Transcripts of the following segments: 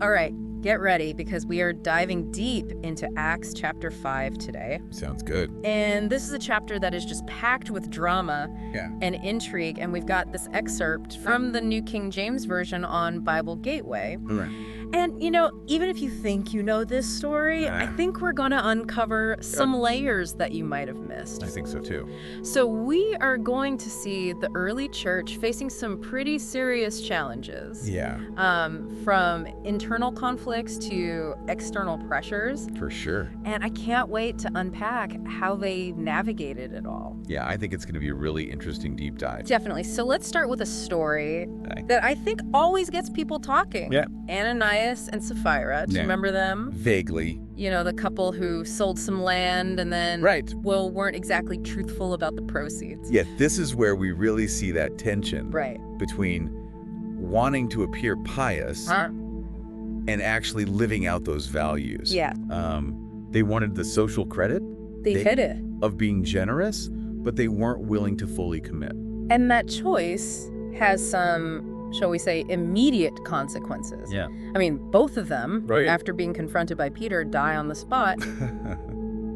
All right, get ready because we are diving deep into Acts chapter 5 today. Sounds good. And this is a chapter that is just packed with drama and intrigue. And we've got this excerpt from the New King James Version on Bible Gateway. Right. And, even if you think you know this story, I think we're going to uncover some layers that you might have missed. I think so, too. So we are going to see the early church facing some pretty serious challenges. Yeah. From internal conflicts to external pressures. For sure. And I can't wait to unpack how they navigated it all. Yeah, I think it's going to be a really interesting deep dive. Definitely. So let's start with a story that I think always gets people talking. Yeah. Ananias and Sapphira. Do you remember them? Vaguely. The couple who sold some land and then, weren't exactly truthful about the proceeds. Yeah, this is where we really see that tension between wanting to appear pious and actually living out those values. Yeah. They wanted the social credit. They hid it. Of being generous, but they weren't willing to fully commit. And that choice has some, shall we say, immediate consequences. Yeah. I mean, both of them, Right. after being confronted by Peter, die on the spot.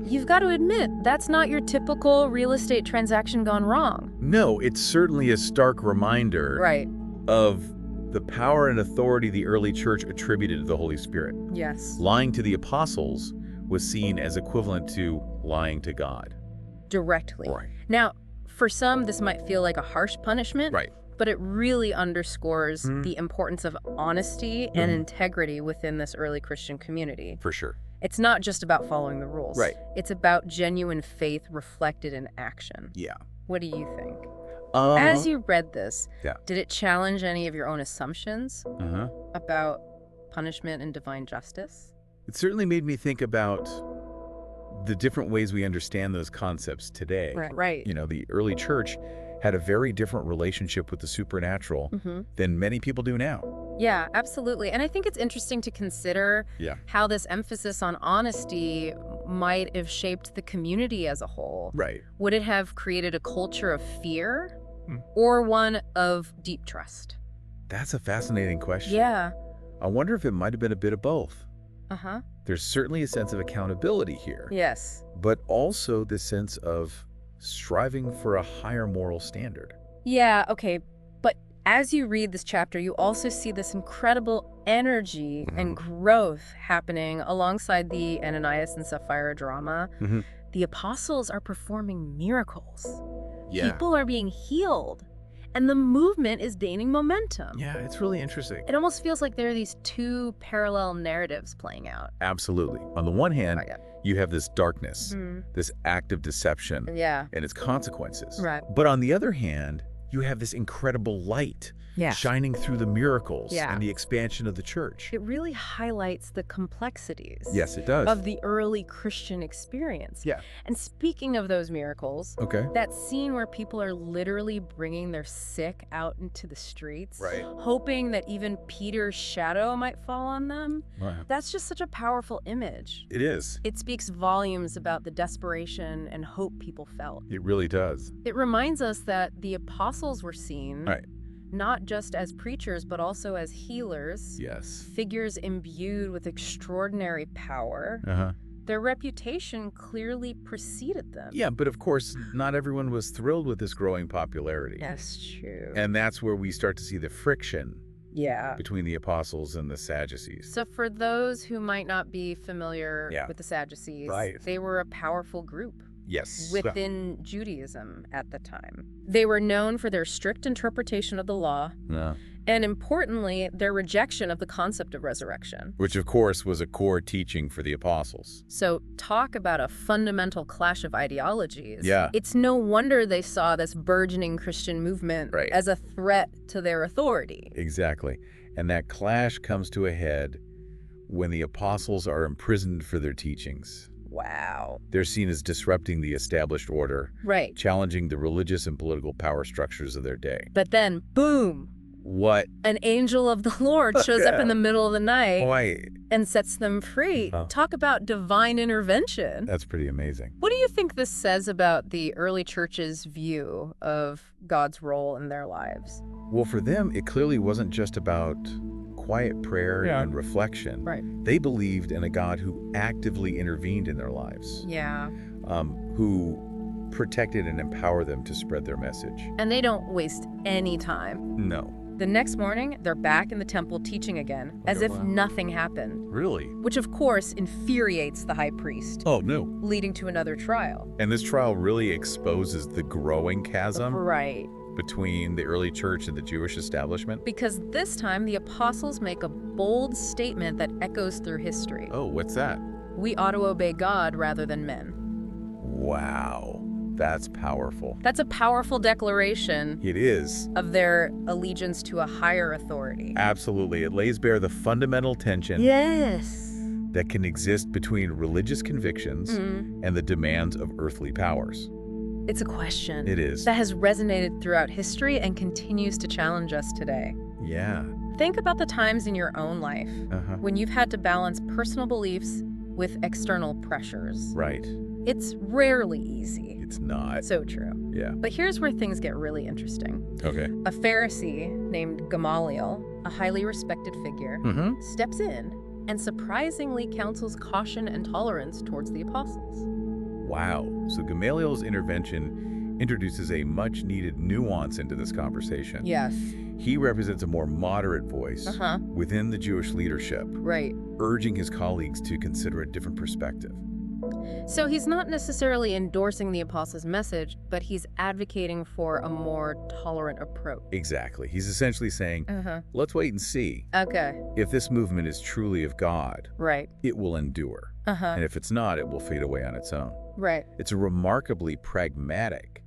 You've got to admit, that's not your typical real estate transaction gone wrong. No, it's certainly a stark reminder of the power and authority the early church attributed to the Holy Spirit. Yes. Lying to the apostles was seen as equivalent to lying to God. Directly. Right. Now, for some, this might feel like a harsh punishment. Right. But it really underscores the importance of honesty and integrity within this early Christian community. For sure. It's not just about following the rules. Right. It's about genuine faith reflected in action. Yeah. What do you think? As you read this, Yeah. did it challenge any of your own assumptions Uh-huh. about punishment and divine justice? It certainly made me think about the different ways we understand those concepts today. Right. The early church had a very different relationship with the supernatural than many people do now. Yeah, absolutely. And I think it's interesting to consider how this emphasis on honesty might have shaped the community as a whole. Right. Would it have created a culture of fear or one of deep trust? That's a fascinating question. Yeah. I wonder if it might have been a bit of both. Uh-huh. There's certainly a sense of accountability here. Yes. But also this sense of striving for a higher moral standard. Yeah, okay. But as you read this chapter, you also see this incredible energy and growth happening alongside the Ananias and Sapphira drama. The apostles are performing miracles. Yeah. People are being healed. And the movement is gaining momentum. Yeah, it's really interesting. It almost feels like there are these two parallel narratives playing out. Absolutely. On the one hand, you have this darkness, this act of deception, Yeah. and its consequences. Right. But on the other hand, you have this incredible light shining through the miracles and the expansion of the church. It really highlights the complexities Yes, it does. of the early Christian experience. Yeah. And speaking of those miracles, that scene where people are literally bringing their sick out into the streets, hoping that even Peter's shadow might fall on them, that's just such a powerful image. It is. It speaks volumes about the desperation and hope people felt. It really does. It reminds us that the apostles were seen not just as preachers, but also as healers. Yes. Figures imbued with extraordinary power. Their reputation clearly preceded them. Yeah, but of course, not everyone was thrilled with this growing popularity. That's true. And that's where we start to see the friction Yeah. between the apostles and the Sadducees. So for those who might not be familiar with the Sadducees, they were a powerful group. Yes. Within Judaism at the time. They were known for their strict interpretation of the law, and importantly, their rejection of the concept of resurrection. Which, of course, was a core teaching for the apostles. So talk about a fundamental clash of ideologies. Yeah. It's no wonder they saw this burgeoning Christian movement as a threat to their authority. Exactly. And that clash comes to a head when the apostles are imprisoned for their teachings. Wow. They're seen as disrupting the established order, challenging the religious and political power structures of their day. But then, boom! What? An angel of the Lord shows up in the middle of the night and sets them free. Talk about divine intervention. That's pretty amazing. What do you think this says about the early church's view of God's role in their lives? Well, for them, it clearly wasn't just about quiet prayer and reflection, they believed in a God who actively intervened in their lives. Yeah. Who protected and empowered them to spread their message. And they don't waste any time. No. The next morning, they're back in the temple teaching again, as if nothing happened. Really? Which, of course, infuriates the high priest. Oh, no. Leading to another trial. And this trial really exposes the growing chasm between the early church and the Jewish establishment. Because this time, the apostles make a bold statement that echoes through history. Oh, what's that? We ought to obey God rather than men. Wow. That's powerful. That's a powerful declaration. It is. Of their allegiance to a higher authority. Absolutely. It lays bare the fundamental tension that can exist between religious convictions and the demands of earthly powers. It's a question. It is. That has resonated throughout history and continues to challenge us today. Yeah. Think about the times in your own life when you've had to balance personal beliefs with external pressures. Right. It's rarely easy. It's not. So true. Yeah. But here's where things get really interesting. Okay. A Pharisee named Gamaliel, a highly respected figure, steps in and surprisingly counsels caution and tolerance towards the apostles. Wow. So Gamaliel's intervention introduces a much-needed nuance into this conversation. Yes. He represents a more moderate voice within the Jewish leadership, urging his colleagues to consider a different perspective. So he's not necessarily endorsing the apostles' message, but he's advocating for a more tolerant approach. Exactly. He's essentially saying, let's wait and see. Okay. If this movement is truly of God, it will endure. And if it's not, it will fade away on its own. It's a remarkably pragmatic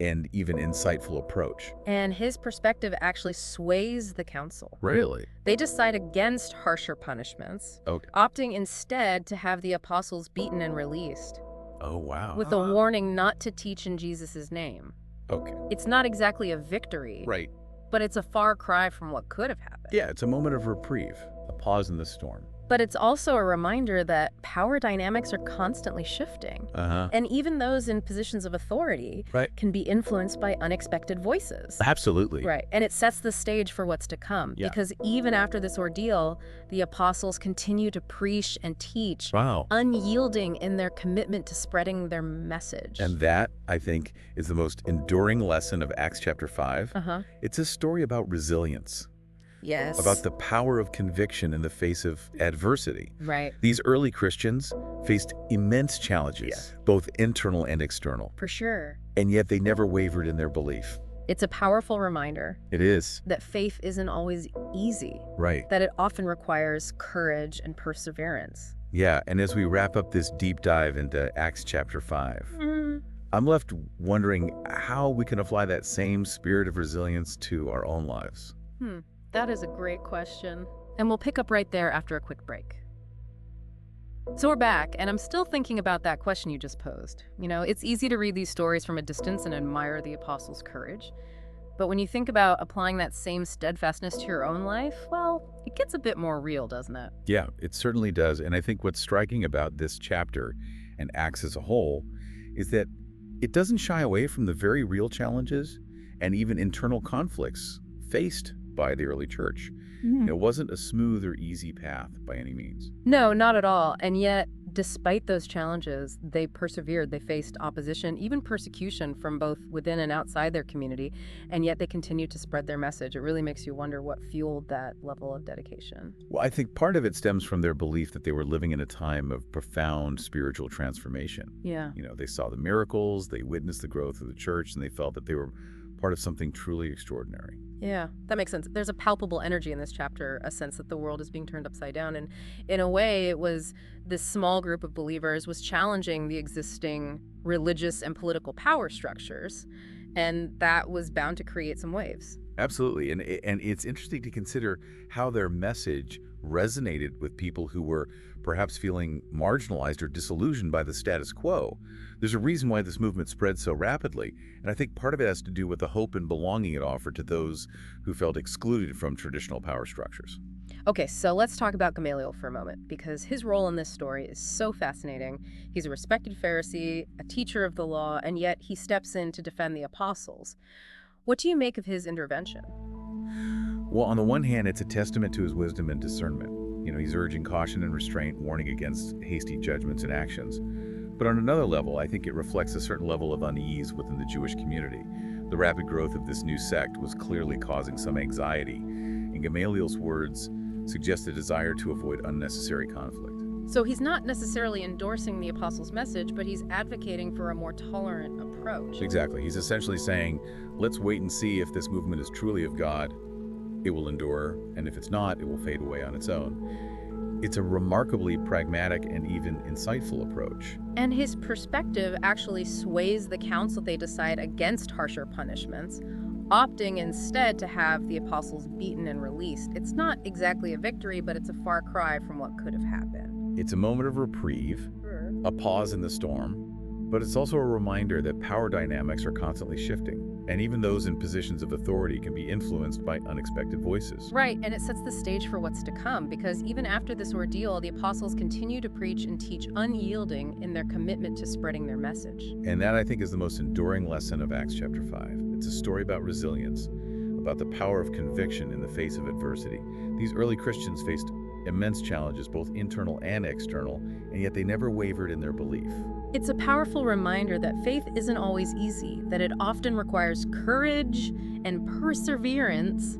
and even insightful approach. And his perspective actually sways the council. Really? They decide against harsher punishments, opting instead to have the apostles beaten and released. Oh, wow. With a warning not to teach in Jesus' name. Okay. It's not exactly a victory. Right. But it's a far cry from what could have happened. Yeah, it's a moment of reprieve, a pause in the storm. But it's also a reminder that power dynamics are constantly shifting. And even those in positions of authority can be influenced by unexpected voices. Absolutely. And it sets the stage for what's to come. Because even after this ordeal, the apostles continue to preach and teach, unyielding in their commitment to spreading their message. And that, I think, is the most enduring lesson of Acts chapter 5. It's a story about resilience. Yes. About the power of conviction in the face of adversity. These early Christians faced immense challenges, both internal and external. For sure. And yet they never wavered in their belief. It's a powerful reminder. It is. That faith isn't always easy. That it often requires courage and perseverance. Yeah, and as we wrap up this deep dive into Acts chapter 5, I'm left wondering how we can apply that same spirit of resilience to our own lives. That is a great question. And we'll pick up right there after a quick break. So we're back, and I'm still thinking about that question you just posed. You know, it's easy to read these stories from a distance and admire the apostles' courage. But when you think about applying that same steadfastness to your own life, well, it gets a bit more real, doesn't it? Yeah, it certainly does. And I think what's striking about this chapter and Acts as a whole is that it doesn't shy away from the very real challenges and even internal conflicts faced by the early church. It wasn't a smooth or easy path by any means. No, not at all. And yet, despite those challenges, they persevered. They faced opposition, even persecution from both within and outside their community, and yet they continued to spread their message. It really makes you wonder what fueled that level of dedication. Well, I think part of it stems from their belief that they were living in a time of profound spiritual transformation. Yeah. You know, they saw the miracles, they witnessed the growth of the church, and they felt that they were part of something truly extraordinary. Yeah, that makes sense. There's a palpable energy in this chapter, a sense that the world is being turned upside down. And in a way, it was this small group of believers was challenging the existing religious and political power structures. And that was bound to create some waves. Absolutely. And it's interesting to consider how their message resonated with people who were perhaps feeling marginalized or disillusioned by the status quo. There's a reason why this movement spread so rapidly, and I think part of it has to do with the hope and belonging it offered to those who felt excluded from traditional power structures. Okay, so let's talk about Gamaliel for a moment, because his role in this story is so fascinating. He's a respected Pharisee, a teacher of the law, and yet he steps in to defend the apostles. What do you make of his intervention? Well, on the one hand, it's a testament to his wisdom and discernment. He's urging caution and restraint, warning against hasty judgments and actions. But on another level, I think it reflects a certain level of unease within the Jewish community. The rapid growth of this new sect was clearly causing some anxiety, and Gamaliel's words suggest a desire to avoid unnecessary conflict. So he's not necessarily endorsing the apostles' message, but he's advocating for a more tolerant approach. Exactly. He's essentially saying, let's wait and see if this movement is truly of God. It will endure, and if it's not, it will fade away on its own. It's a remarkably pragmatic and even insightful approach. And his perspective actually sways the council. They decide against harsher punishments, opting instead to have the apostles beaten and released. It's not exactly a victory, but it's a far cry from what could have happened. It's a moment of reprieve, a pause in the storm, but it's also a reminder that power dynamics are constantly shifting, and even those in positions of authority can be influenced by unexpected voices. Right, and it sets the stage for what's to come, because even after this ordeal, the apostles continue to preach and teach unyielding in their commitment to spreading their message. And that, I think, is the most enduring lesson of Acts chapter 5. It's a story about resilience, about the power of conviction in the face of adversity. These early Christians faced immense challenges, both internal and external, and yet they never wavered in their belief. It's a powerful reminder that faith isn't always easy, that it often requires courage and perseverance.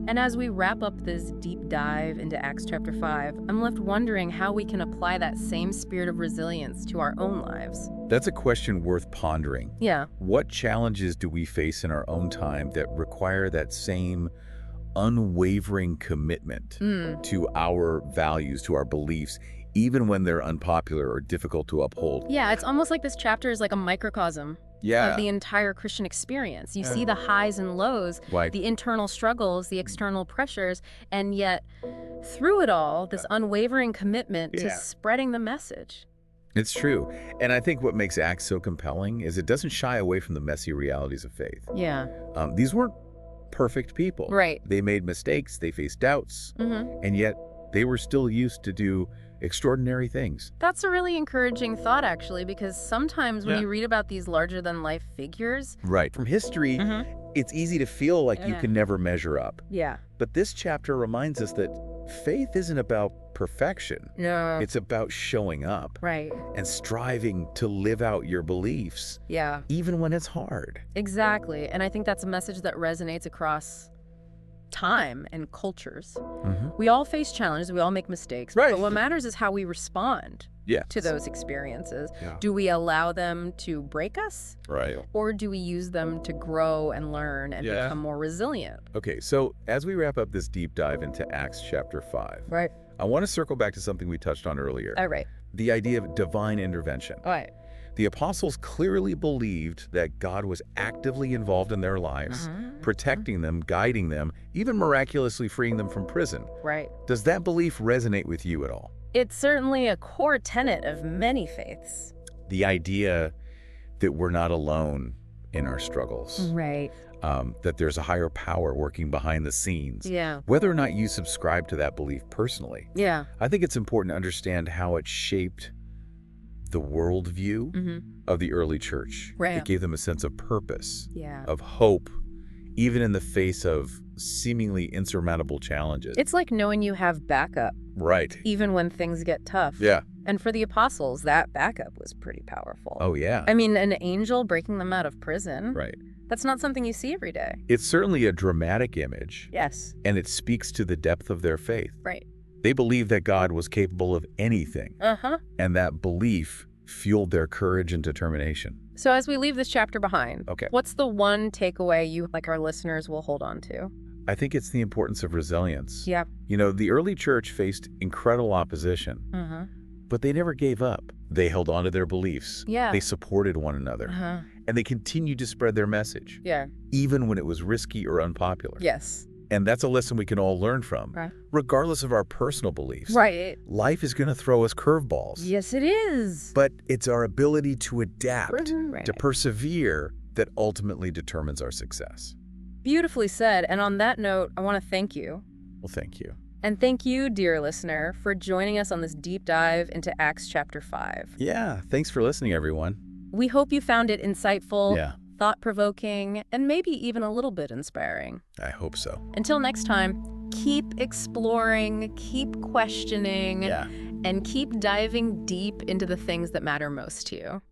And as we wrap up this deep dive into Acts chapter 5, I'm left wondering how we can apply that same spirit of resilience to our own lives. That's a question worth pondering. Yeah. What challenges do we face in our own time that require that same unwavering commitment to our values, to our beliefs, even when they're unpopular or difficult to uphold? Yeah, it's almost like this chapter is like a microcosm of the entire Christian experience. You see the highs and lows, the internal struggles, the external pressures, and yet through it all, this unwavering commitment to spreading the message. It's true. And I think what makes Acts so compelling is it doesn't shy away from the messy realities of faith. Yeah. These weren't perfect people. Right. They made mistakes, they faced doubts, and yet they were still used to do extraordinary things. That's a really encouraging thought, actually, because sometimes when you read about these larger-than-life figures... Right. From history, it's easy to feel like you can never measure up. Yeah. But this chapter reminds us that faith isn't about perfection. No. It's about showing up. Right. And striving to live out your beliefs. Yeah. Even when it's hard. Exactly. And I think that's a message that resonates across time and cultures. We all face challenges, we all make mistakes, but what matters is how we respond to those experiences. Do we allow them to break us? Right. Or do we use them to grow and learn and become more resilient? Okay, so as we wrap up this deep dive into Acts chapter 5, I want to circle back to something we touched on earlier. All right. The idea of divine intervention. All right. The apostles clearly believed that God was actively involved in their lives, protecting them, guiding them, even miraculously freeing them from prison. Right. Does that belief resonate with you at all? It's certainly a core tenet of many faiths. The idea that we're not alone in our struggles. Right. That there's a higher power working behind the scenes. Yeah. Whether or not you subscribe to that belief personally. Yeah. I think it's important to understand how it shaped the worldview of the early church. Right. It gave them a sense of purpose, Yeah. of hope, even in the face of seemingly insurmountable challenges. It's like knowing you have backup. Right. Even when things get tough. Yeah. And for the apostles, that backup was pretty powerful. Oh, yeah. I mean, an angel breaking them out of prison. Right. That's not something you see every day. It's certainly a dramatic image. Yes. And it speaks to the depth of their faith. Right. They believed that God was capable of anything. And that belief fueled their courage and determination. So as we leave this chapter behind, Okay. what's the one takeaway you, like our listeners, will hold on to? I think it's the importance of resilience. Yeah. The early church faced incredible opposition, but they never gave up. They held on to their beliefs. Yeah. They supported one another. And they continued to spread their message. Yeah. Even when it was risky or unpopular. Yes. And that's a lesson we can all learn from, regardless of our personal beliefs. Right. Life is going to throw us curveballs. Yes, it is. But it's our ability to adapt, Right. to persevere, that ultimately determines our success. Beautifully said. And on that note, I want to thank you. Well, thank you. And thank you, dear listener, for joining us on this deep dive into Acts chapter 5. Yeah, thanks for listening, everyone. We hope you found it insightful, thought-provoking, and maybe even a little bit inspiring. I hope so. Until next time, keep exploring, keep questioning, Yeah. and keep diving deep into the things that matter most to you.